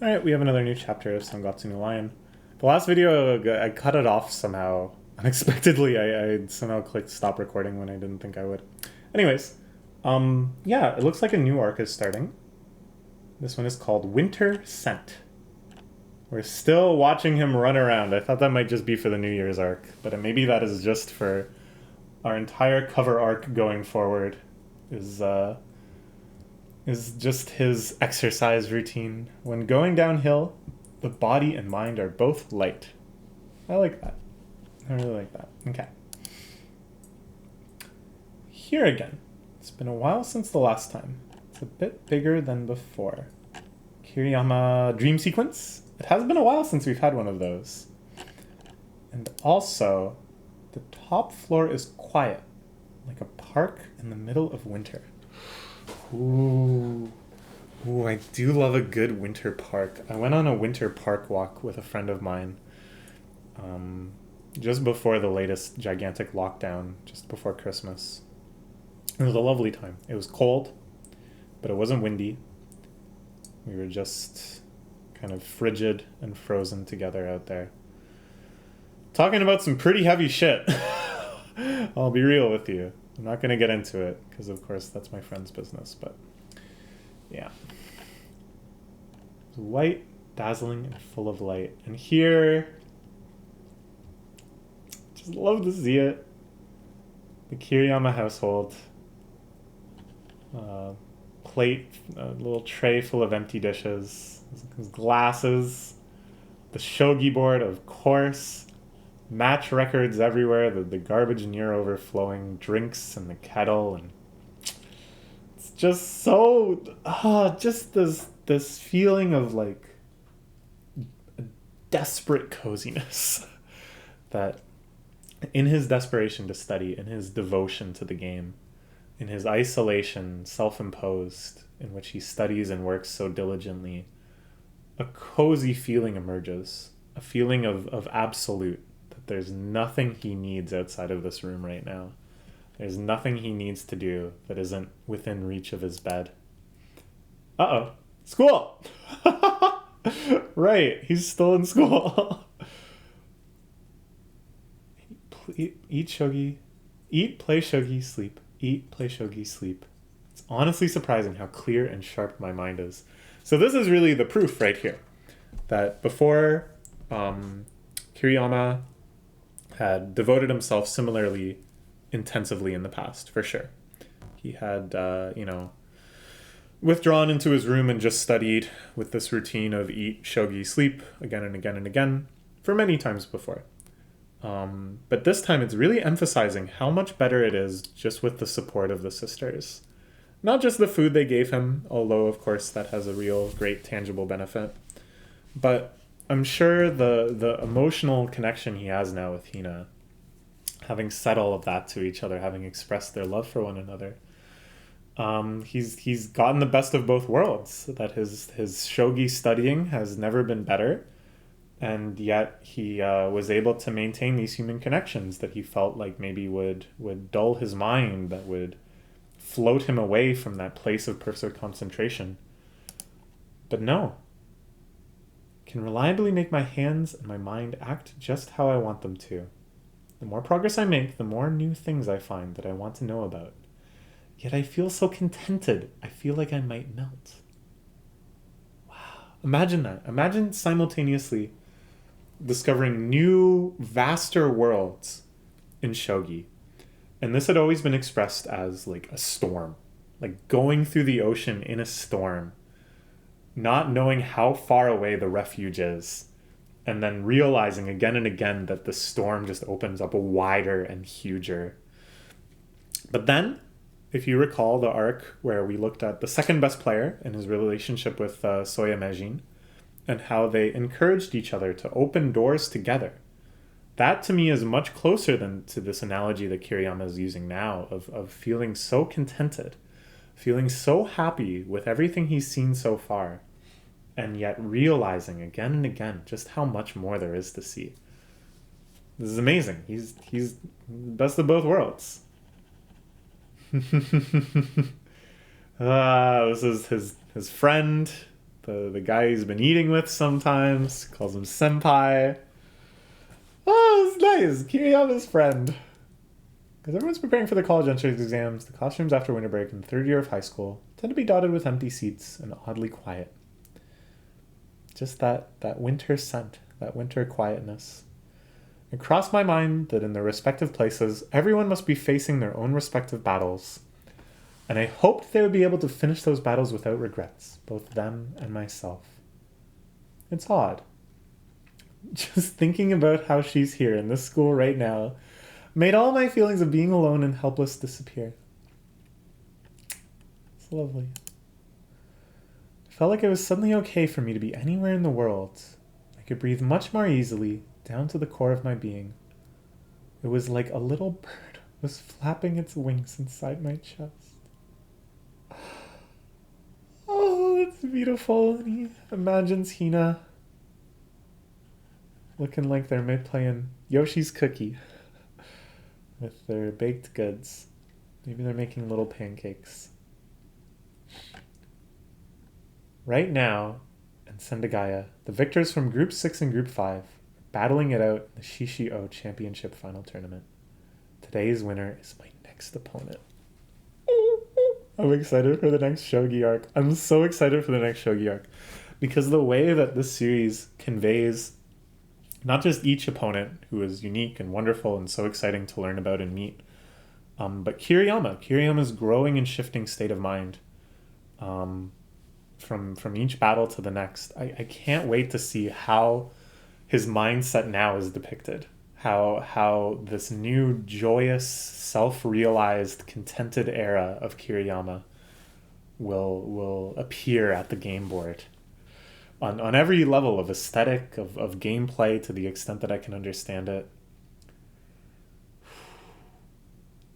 Alright, we have another new chapter of Sangatsu no Lion. The last video, I cut it off somehow. Unexpectedly, I somehow clicked stop recording when I didn't think I would. Anyways, yeah, it looks like a new arc is starting. This one is called Winter Scent. We're still watching him run around. I thought that might just be for the New Year's arc, but maybe that is just for our entire cover arc going forward. Is just his exercise routine. When going downhill, the body and mind are both light. I like that. I really like that. Okay. Here again. It's been a while since the last time. It's a bit bigger than before. Kiriyama dream sequence. It has been a while since we've had one of those. And also, the top floor is quiet, like a park in the middle of winter. Ooh. Ooh, I do love a good winter park. I went on a winter park walk with a friend of mine just before the latest gigantic lockdown, just before Christmas. It was a lovely time. It was cold, but it wasn't windy. We were just kind of frigid and frozen together out there. Talking about some pretty heavy shit. I'll be real with you. I'm not going to get into it because, of course, that's my friend's business, but yeah. It's white, dazzling, and full of light. And here, just love to see it. The Kiriyama household. Plate, a little tray full of empty dishes, his glasses, the shogi board, of course, match records everywhere, the garbage near overflowing, drinks in the kettle, and it's just so just this feeling of like a desperate coziness that in his desperation to study, in his devotion to the game, in his isolation, self-imposed, in which he studies and works so diligently, a cozy feeling emerges, a feeling of absolute, that there's nothing he needs outside of this room right now. There's nothing he needs to do that isn't within reach of his bed. Uh-oh. School! Right, he's still in school. Eat shogi. Eat, play shogi, sleep. Eat, play shogi, sleep. It's honestly surprising how clear and sharp my mind is. So this is really the proof right here that before Kiriyama had devoted himself similarly intensively in the past, for sure. He had, withdrawn into his room and just studied with this routine of eat, shogi, sleep again and again and again for many times before. But this time it's really emphasizing how much better it is just with the support of the sisters. Not just the food they gave him, although of course that has a real great tangible benefit, but I'm sure the emotional connection he has now with Hina, having said all of that to each other, having expressed their love for one another, he's gotten the best of both worlds. That his shogi studying has never been better, and yet he was able to maintain these human connections that he felt like maybe would dull his mind, that would float him away from that place of perfect concentration. But no. Can reliably make my hands and my mind act just how I want them to. The more progress I make, the more new things I find that I want to know about. Yet I feel so contented, I feel like I might melt. Wow. Imagine that. Imagine simultaneously discovering new, vaster worlds in shogi. And this had always been expressed as like a storm. Like going through the ocean in a storm. Not knowing how far away the refuge is. And then realizing again and again that the storm just opens up wider and huger. But then, if you recall the arc where we looked at the second best player and his relationship with Soya Meijin, and how they encouraged each other to open doors together. That to me is much closer than to this analogy that Kiriyama is using now of feeling so contented, feeling so happy with everything he's seen so far, and yet realizing again and again just how much more there is to see. This is amazing. He's the best of both worlds. This is his friend, the guy he's been eating with sometimes, calls him senpai. Oh, it's nice. Kiriyama's friend. Because everyone's preparing for the college entrance exams, the classrooms after winter break in the third year of high school tend to be dotted with empty seats and oddly quiet. Just that winter scent, that winter quietness. It crossed my mind that in their respective places, everyone must be facing their own respective battles. And I hoped they would be able to finish those battles without regrets, both them and myself. It's odd. Just thinking about how she's here in this school right now made all my feelings of being alone and helpless disappear. It's lovely. I felt like it was suddenly okay for me to be anywhere in the world. I could breathe much more easily, down to the core of my being. It was like a little bird was flapping its wings inside my chest. Oh, it's beautiful. And he imagines Hina looking like they're playing Yoshi's Cookie with their baked goods. Maybe they're making little pancakes. Right now, in Sendagaya, the victors from Group 6 and Group 5 are battling it out in the Shishi-O Championship Final Tournament. Today's winner is my next opponent. I'm excited for the next Shogi arc. I'm so excited for the next Shogi arc. Because the way that this series conveys not just each opponent, who is unique and wonderful and so exciting to learn about and meet, but Kiriyama's growing and shifting state of mind from each battle to the next. I can't wait to see how his mindset now is depicted. How this new joyous, self-realized, contented era of Kiriyama will appear at the game board. On every level of aesthetic, of gameplay, to the extent that I can understand it.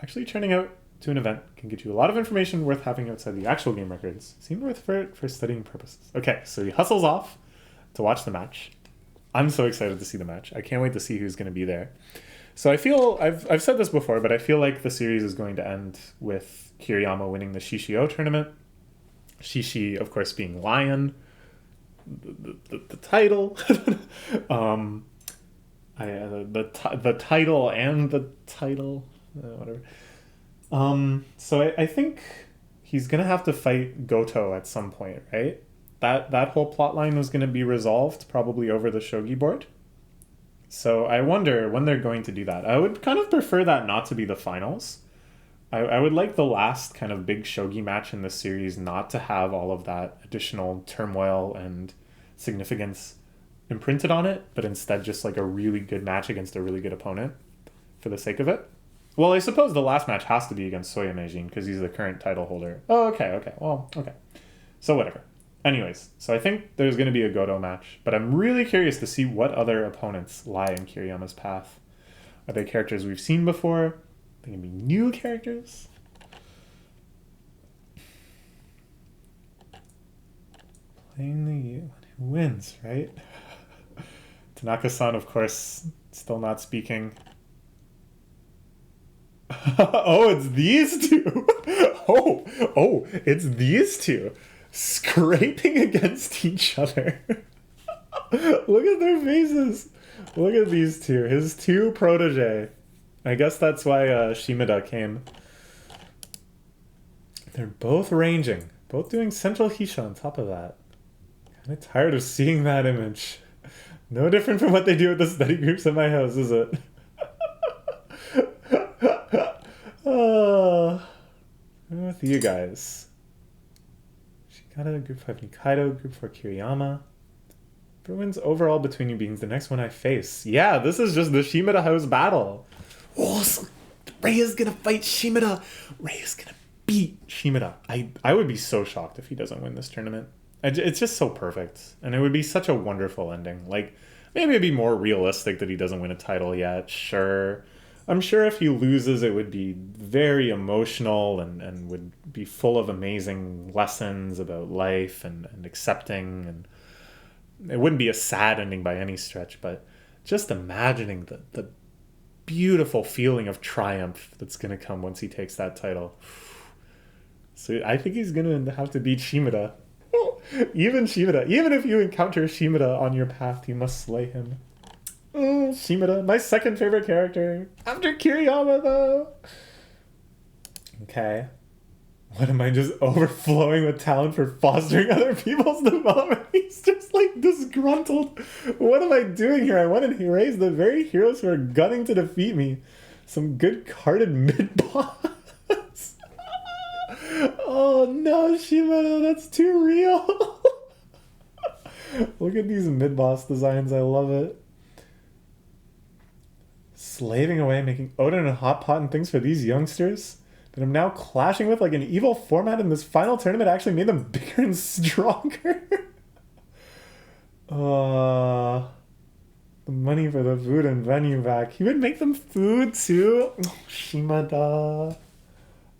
Actually turning out to an event can get you a lot of information worth having outside the actual game records. Seemed worth for studying purposes. Okay, so he hustles off to watch the match. I'm so excited to see the match. I can't wait to see who's going to be there. So I feel, I've said this before, but I feel like the series is going to end with Kiriyama winning the Shishi-O tournament. Shishi, of course, being lion. The title. The title and the title. Whatever. So I think he's going to have to fight Goto at some point, right? That whole plot line was going to be resolved probably over the shogi board. So I wonder when they're going to do that. I would kind of prefer that not to be the finals. I would like the last kind of big shogi match in this series not to have all of that additional turmoil and significance imprinted on it, but instead just like a really good match against a really good opponent for the sake of it. Well, I suppose the last match has to be against Soya Meijin because he's the current title holder. Oh, okay. Well, okay. So whatever. Anyways, so I think there's going to be a Goto match, but I'm really curious to see what other opponents lie in Kiriyama's path. Are they characters we've seen before? Are they going to be new characters? Playing the who wins, right? Tanaka-san, of course, still not speaking. Oh, it's these two. Oh, it's these two scraping against each other. Look at their faces. Look at these two. His two protege. I guess that's why Shimada came. They're both ranging. Both doing central Hisha on top of that. Kind of tired of seeing that image. No different from what they do with the study groups at my house, is it? I'm with you guys. Shikata, Group 5 Nikaido, Group 4 Kiriyama. Bruins overall between you beings the next one I face. Yeah, this is just the Shimada House battle. Oh, so Rei is gonna fight Shimada. Rei is gonna beat Shimada. I would be so shocked if he doesn't win this tournament. It's just so perfect. And it would be such a wonderful ending. Like, maybe it'd be more realistic that he doesn't win a title yet. Sure. I'm sure if he loses, it would be very emotional and would be full of amazing lessons about life and accepting. And it wouldn't be a sad ending by any stretch, but just imagining the beautiful feeling of triumph that's going to come once he takes that title. So I think he's going to have to beat Shimada. Even Shimada, even if you encounter Shimada on your path, you must slay him. Shimada, my second favorite character. After Kiriyama, though. Okay. What am I just overflowing with talent for fostering other people's development? He's just like disgruntled. What am I doing here? I want to erase the very heroes who are gunning to defeat me. Some good carded mid-boss. Oh no, Shimada, that's too real. Look at these mid-boss designs. I love it. Slaving away, making Odin and Hot Pot and things for these youngsters that I'm now clashing with like an evil format in this final tournament actually made them bigger and stronger. The money for the food and venue back. He would make them food too. Oh, Shimada.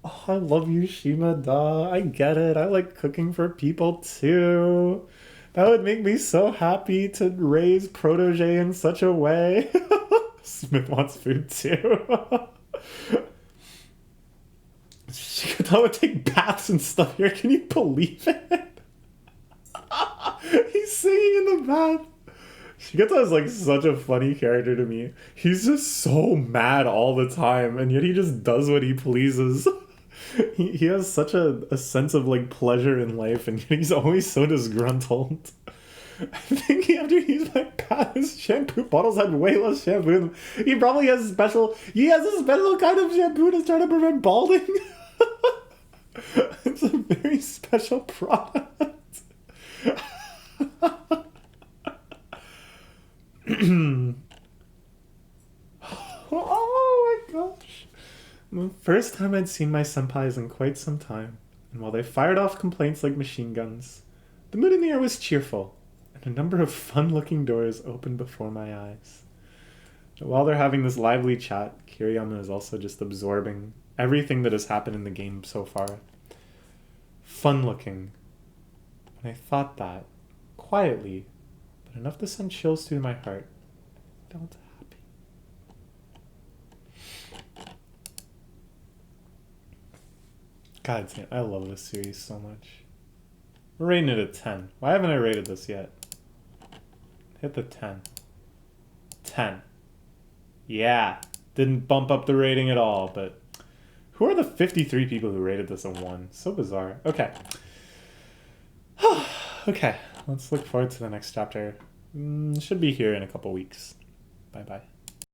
Oh, I love you, Shimada. I get it. I like cooking for people too. That would make me so happy to raise protege in such a way. Smith wants food too. Shikata would take baths and stuff here. Can you believe it? He's singing in the bath. Shikata is like such a funny character to me. He's just so mad all the time, and yet he just does what he pleases. He has such a sense of like pleasure in life, and yet he's always so disgruntled. I think after he's my bath, his shampoo bottles had way less shampoo in them. He probably has a special kind of shampoo to try to prevent balding. It's a very special product. Oh my gosh. The first time I'd seen my senpais in quite some time, and while they fired off complaints like machine guns, the mood in the air was cheerful, and a number of fun-looking doors opened before my eyes. But while they're having this lively chat, Kiriyama is also just absorbing everything that has happened in the game so far. Fun-looking. And I thought that, quietly, but enough to send chills through my heart. I felt happy. God damn, I love this series so much. We're rating it a 10. Why haven't I rated this yet? Hit the 10. 10. Yeah. Didn't bump up the rating at all, but who are the 53 people who rated this a 1? So bizarre. Okay. Okay. Let's look forward to the next chapter. Should be here in a couple weeks. Bye-bye.